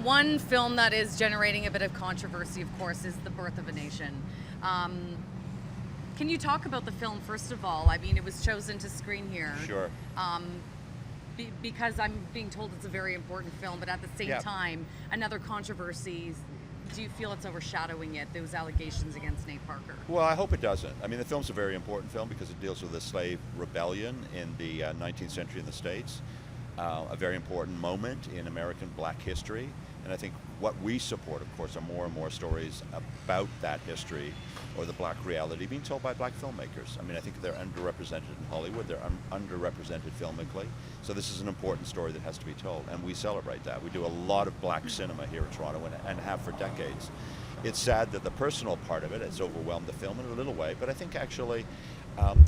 one film that is generating a bit of controversy, of course, is The Birth of a Nation. Can you talk about the film, first of all? I mean, it was chosen to screen here. Sure. Because I'm being told it's a very important film, but at the same time, another controversy. Do you feel it's overshadowing it, those allegations against Nate Parker? Well, I hope it doesn't. I mean, the film's a very important film because it deals with the slave rebellion in the 19th century in the States, a very important moment in American black history. And I think what we support, of course, are more and more stories about that history or the black reality being told by black filmmakers. I mean, I think they're underrepresented in Hollywood, they're underrepresented filmically. So this is an important story that has to be told, and we celebrate that. We do a lot of black cinema here in Toronto and have for decades. It's sad that the personal part of it has overwhelmed the film in a little way, but I think actually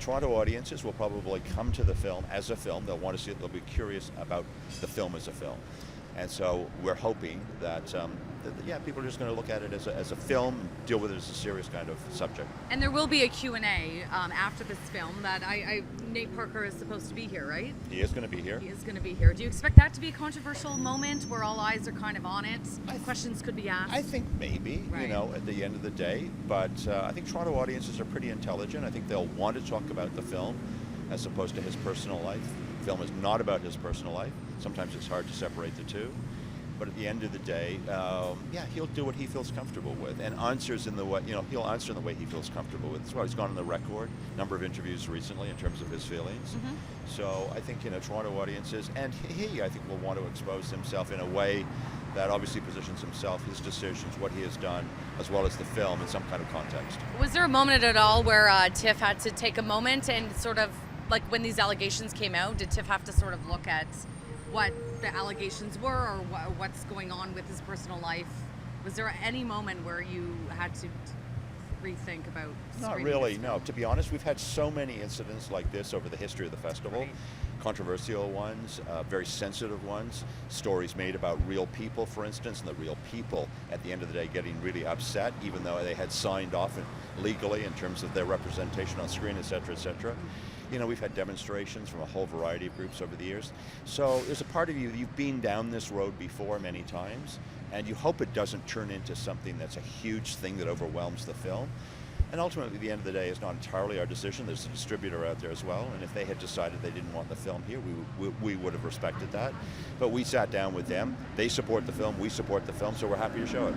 Toronto audiences will probably come to the film as a film. They'll want to see it, they'll be curious about the film as a film. And so we're hoping that, people are just going to look at it as a film, deal with it as a serious kind of subject. And there will be a Q&A after this film that Nate Parker is supposed to be here, right? He is going to be here. He is going to be here. Do you expect that to be a controversial moment where all eyes are kind of on it? Questions could be asked? I think maybe, right. At the end of the day. But I think Toronto audiences are pretty intelligent. I think they'll want to talk about the film as opposed to his personal life. The film is not about his personal life. Sometimes it's hard to separate the two. But at the end of the day, he'll do what he feels comfortable with, and answers in the way, he'll answer in the way he feels comfortable with. That's why he's gone on the record, number of interviews recently in terms of his feelings. Mm-hmm. So I think, Toronto audiences, and he, I think, will want to expose himself in a way that obviously positions himself, his decisions, what he has done, as well as the film in some kind of context. Was there a moment at all where TIFF had to take a moment and sort of, like when these allegations came out, did TIFF have to sort of look at what the allegations were or what's going on with his personal life? Was there any moment where you had to rethink about Not really, no. To be honest, we've had so many incidents like this over the history of the festival. Right. Controversial ones, very sensitive ones, stories made about real people, for instance, and the real people at the end of the day getting really upset, even though they had signed off legally in terms of their representation on screen, et cetera, et cetera. We've had demonstrations from a whole variety of groups over the years. So there's a part of you've been down this road before many times, and you hope it doesn't turn into something that's a huge thing that overwhelms the film. And ultimately, at the end of the day, it's not entirely our decision. There's a distributor out there as well, and if they had decided they didn't want the film here, we would have respected that. But we sat down with them. They support the film, we support the film, so we're happy to show it.